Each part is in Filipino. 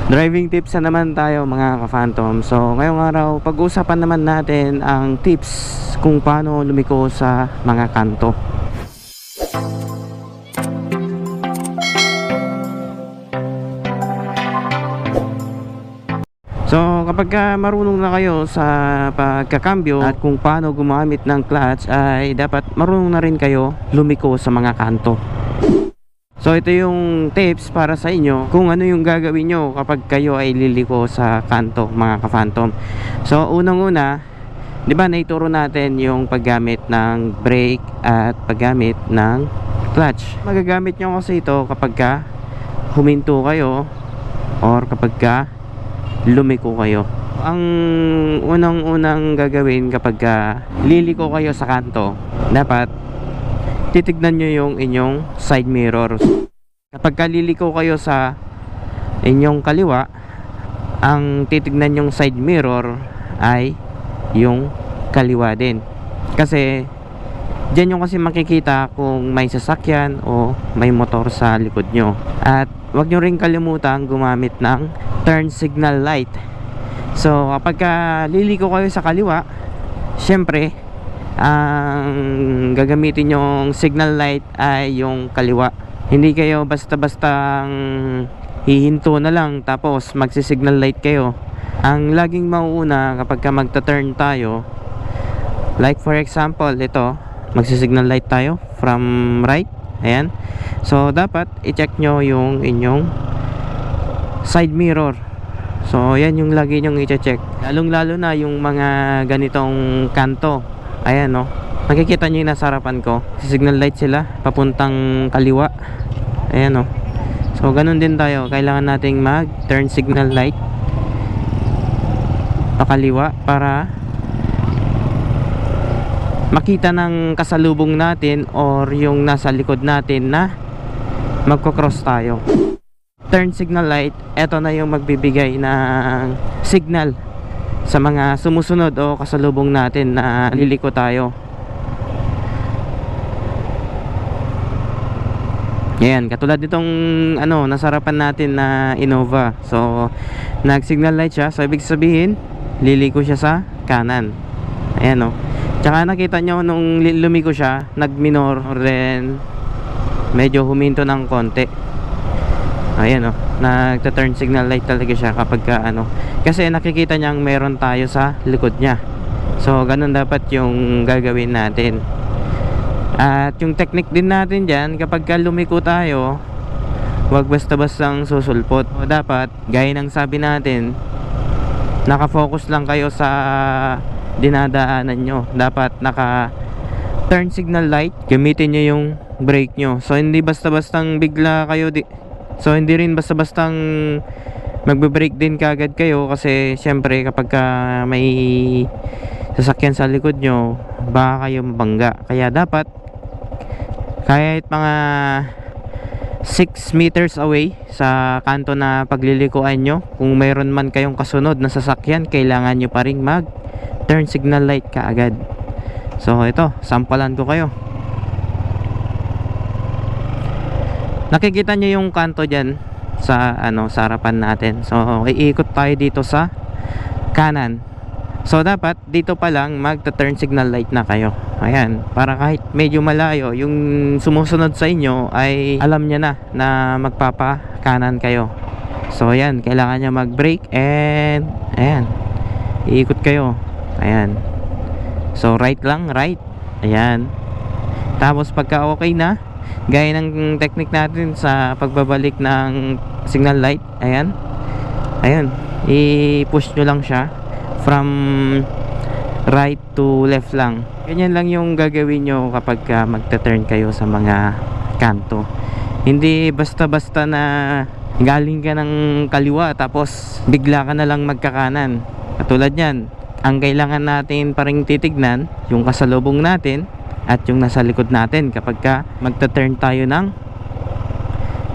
Driving tips na naman tayo mga ka-Phantom. So ngayong araw pag-uusapan naman natin ang tips kung paano lumiko sa mga kanto. So kapag marunong na kayo sa pagkakambyo at kung paano gumamit ng clutch, ay dapat marunong na rin kayo lumiko sa mga kanto. So ito yung tips para sa inyo kung ano yung gagawin nyo kapag kayo ay liliko sa kanto mga ka-Phantom. So unang-una, di ba naituro natin yung paggamit ng brake at paggamit ng clutch. Magagamit nyo kasi ito kapag huminto kayo or kapag lumiko kayo. Ang unang-unang gagawin kapag liliko kayo sa kanto, dapat titignan nyo yung inyong side mirror. Kapag liliko kayo sa inyong kaliwa, ang titignan yung side mirror ay yung kaliwa din. Kasi dyan yung kasi makikita kung may sasakyan o may motor sa likod nyo. At wag nyo rin kalimutan gumamit ng turn signal light. So kapag liliko kayo sa kaliwa, syempre ang gagamitin yung signal light ay yung kaliwa. Hindi kayo basta-bastang hihinto na lang tapos magsi-signal light kayo. Ang laging mauuna kapag magta-turn tayo, like for example ito, magsi-signal light tayo from right, ayan. So dapat i-check nyo yung inyong side mirror. So yan yung lagi nyong i-check, lalong-lalo na yung mga ganitong kanto. Ayan no, makikita nyo yung nasa harapan ko, signal light sila papuntang kaliwa. Ayan no, so ganun din tayo, kailangan nating mag turn signal light pakaliwa para makita ng kasalubong natin or yung nasa likod natin na magko-cross tayo. Turn signal light, eto na yung magbibigay ng signal sa mga sumusunod o kasalubong natin na liliko tayo. Ayan, katulad nitong nasa harapan natin na Innova. So nag signal light siya, so ibig sabihin liliko siya sa kanan. Ayan o, tsaka nakita nyo nung lumiko siya, nag minor or then medyo huminto ng konti. Ayan o, nagta-turn signal light talaga siya kapag kasi nakikita niyang meron tayo sa likod niya. So ganun dapat yung gagawin natin. At yung technique din natin dyan, kapag lumiko tayo, wag basta-bastang susulpot. O dapat, gaya ng sabi natin, nakafocus lang kayo sa dinadaanan nyo. Dapat naka turn signal light, gamitin nyo yung brake nyo. So hindi basta-bastang bigla kayo so hindi rin basta-bastang magbe-brake din kagad kayo, kasi syempre kapag may sasakyan sa likod nyo, baka kayo mabangga. Kaya dapat kahit mga 6 meters away sa kanto na paglilikuan nyo, kung mayroon man kayong kasunod na sasakyan, kailangan nyo pa rin mag turn signal light kaagad. So ito, sampalan ko kayo. Nakikita nyo yung kanto dyan sa sa harapan natin. So iikot tayo dito sa kanan. So dapat dito pa lang magta-turn signal light na kayo. Ayan, para kahit medyo malayo yung sumusunod sa inyo ay alam niya na magpapa kanan kayo. So ayan, kailangan niya mag-brake and ayan, iikot kayo. Ayan. So right lang, right. Ayan. Tapos pagka okay na, gaya ng technique natin sa pagbabalik ng signal light, ayan. Ayan, i-push nyo lang siya from right to left lang. Ganyan lang yung gagawin nyo kapag magta-turn kayo sa mga kanto. Hindi basta-basta na galing ka ng kaliwa tapos bigla ka na lang magkakanan. Katulad yan, ang kailangan natin pa ring titignan yung kasalubong natin at yung nasa likod natin kapag magta-turn tayo ng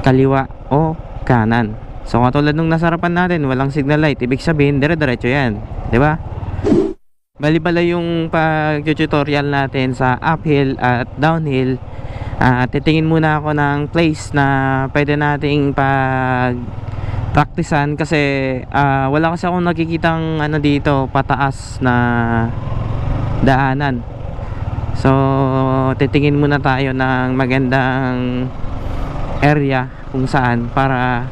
kaliwa o kanan. So katulad nung nasa harapan natin, walang signal light, ibig sabihin dire-diretso yan, di ba? Bali-bala yung pag-tutorial natin sa uphill at downhill. Titingin muna ako ng place na pwede nating praktisan kasi wala kasi akong nakikitang ano dito pataas na daanan. So titingin muna tayo ng magandang area kung saan para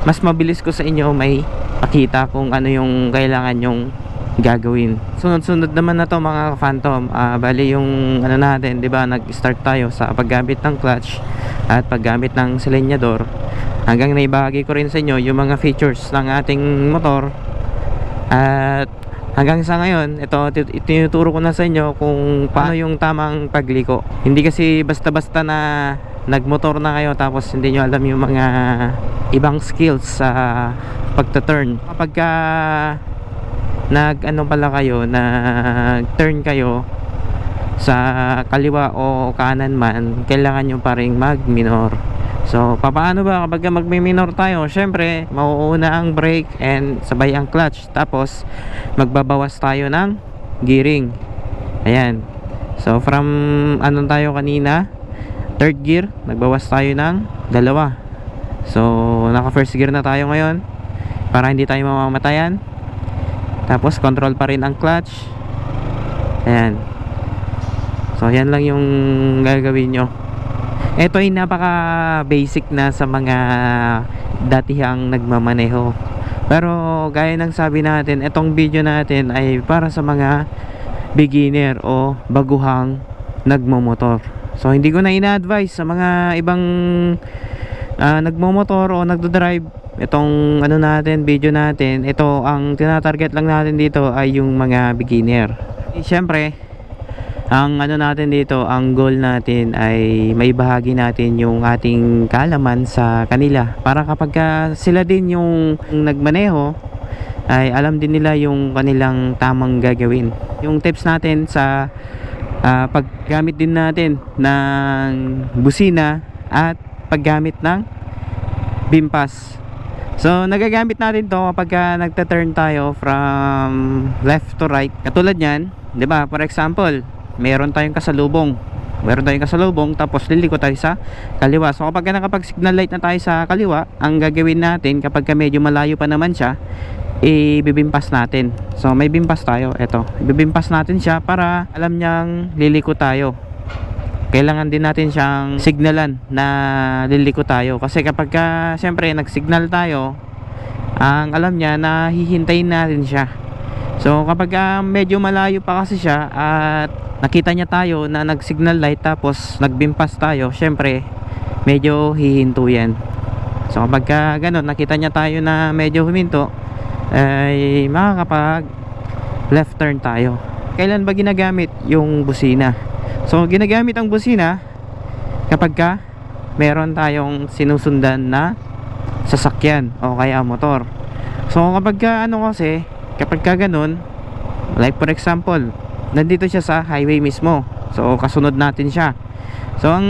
mas mabilis ko sa inyo may pakita kung ano yung kailangan yung gagawin. Sunod-sunod naman na to mga Phantom. Bali yung ano natin, 'di ba? Nag-start tayo sa paggamit ng clutch at paggamit ng silinyador. Hanggang naibahagi ko rin sa inyo yung mga features ng ating motor. At hanggang sa ngayon, ito tinuturo ko na sa inyo kung paano yung tamang pagliko. Hindi kasi basta-basta na nagmotor na kayo tapos hindi nyo alam yung mga ibang skills sa pagta-turn. Kapag nag-ano pala kayo, nag-turn kayo sa kaliwa o kanan man, kailangan nyo pa rin mag-minor. So, paano ba kapag magmi-minor tayo? Syempre, mauuna ang brake and sabay ang clutch. Tapos, magbabawas tayo ng gearing. Ayan. So, from ano tayo kanina? Third gear, nagbawas tayo ng 2. So, naka first gear na tayo ngayon para hindi tayo mamamatayan. Tapos, control pa rin ang clutch. Ayan. So, yan lang yung gagawin nyo. Ito ay napaka basic na sa mga datihang nagmamaneho. Pero gaya ng sabi natin, itong video natin ay para sa mga beginner o baguhang nagmomotor. So hindi ko na ina-advise sa mga ibang nagmomotor o nagdo-drive. Itong ano natin, video natin, ito ang tinatarget lang natin dito ay yung mga beginner. Siyempre, ang ano natin dito, ang goal natin ay may bahagi natin yung ating kaalaman sa kanila para kapag sila din yung nagmaneho ay alam din nila yung kanilang tamang gagawin. Yung tips natin sa paggamit din natin ng busina at paggamit ng bimpas. So nagagamit natin to kapag nagta-turn tayo from left to right. Katulad niyan, 'di ba? For example, meron tayong kasalubong tapos liliko tayo sa kaliwa. So kapag nakapag-signal light na tayo sa kaliwa, ang gagawin natin kapag medyo malayo pa naman siya, ibibimpas natin. So may bimpas tayo, eto, ibibimpas natin siya para alam niyang liliko tayo. Kailangan din natin siyang signalan na liliko tayo kasi kapag siyempre nag-signal tayo, ang alam niya na hihintayin natin siya. So kapag medyo malayo pa kasi siya at nakita niya tayo na nag-signal light tapos nagbimpas tayo, syempre medyo hihinto yan. So kapag ganun, nakita niya tayo na medyo huminto, ay makakapag left turn tayo. Kailan ba ginagamit yung busina? So ginagamit ang busina kapag meron tayong sinusundan na sasakyan o kaya motor. So kapag kapag ganun, like for example, nandito siya sa highway mismo, so kasunod natin siya. So ang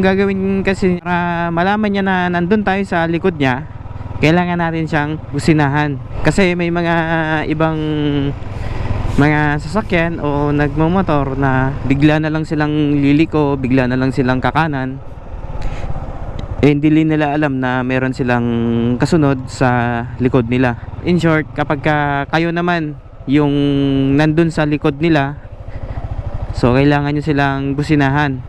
gagawin kasi para malaman niya na nandun tayo sa likod niya, kailangan natin siyang businahan. Kasi may mga ibang mga sasakyan o nagmamotor na bigla na lang silang liliko, bigla na lang silang kakanan, hindi nila alam na meron silang kasunod sa likod nila. In short, kapag kayo naman yung nandun sa likod nila, so kailangan nyo silang businahan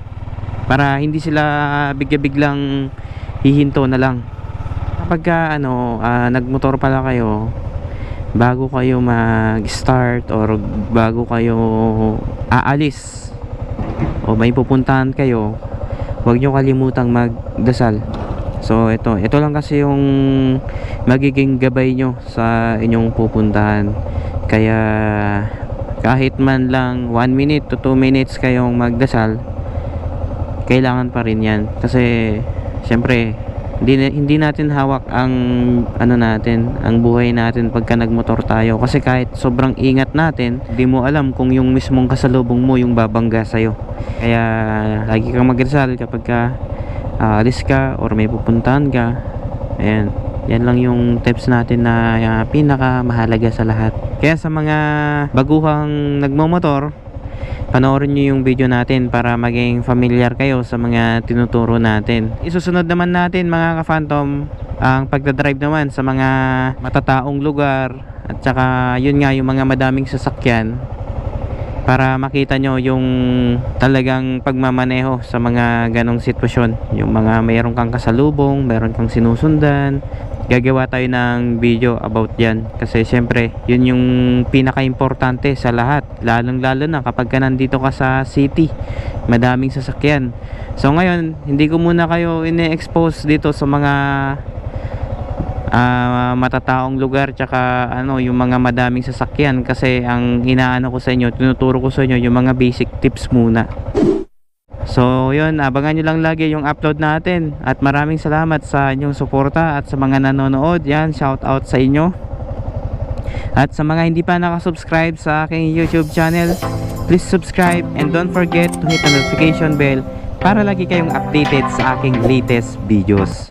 para hindi sila bigla-biglang hihinto na lang. Kapag nagmotor pala kayo, bago kayo mag-start or bago kayo aalis o may pupuntahan kayo, huwag nyo kalimutang magdasal. So ito lang kasi yung magiging gabay nyo sa inyong pupuntahan. Kaya kahit man lang 1 minute to 2 minutes kayong magdasal, kailangan pa rin yan. Kasi syempre hindi natin hawak ang ang buhay natin pagka nagmotor tayo. Kasi kahit sobrang ingat natin, hindi mo alam kung yung mismong kasalubong mo yung babangga sa'yo. Kaya lagi kang magdasal kapag alis ka or may pupuntahan ka. Ayan, yan lang yung tips natin na pinaka mahalaga sa lahat. Kaya sa mga baguhang nagmomotor, panoorin nyo yung video natin para maging familiar kayo sa mga tinuturo natin. Isusunod naman natin mga ka-Phantom ang pagdadrive naman sa mga matataong lugar at saka yun nga yung mga madaming sasakyan para makita nyo yung talagang pagmamaneho sa mga ganong sitwasyon, yung mga mayroon kang kasalubong, mayroon kang sinusundan. Gagawa tayo ng video about yan kasi syempre yun yung pinaka-importante sa lahat, lalong lalo na kapag ka nandito ka sa city, madaming sasakyan. So ngayon hindi ko muna kayo ine-expose dito sa mga matataong lugar tsaka yung mga madaming sasakyan kasi ang inaano ko sa inyo, tinuturo ko sa inyo yung mga basic tips muna. So yun, abangan nyo lang lagi yung upload natin at maraming salamat sa inyong suporta at sa mga nanonood. Yan, shout out sa inyo. At sa mga hindi pa nakasubscribe sa aking YouTube channel, please subscribe and don't forget to hit the notification bell para lagi kayong updated sa aking latest videos.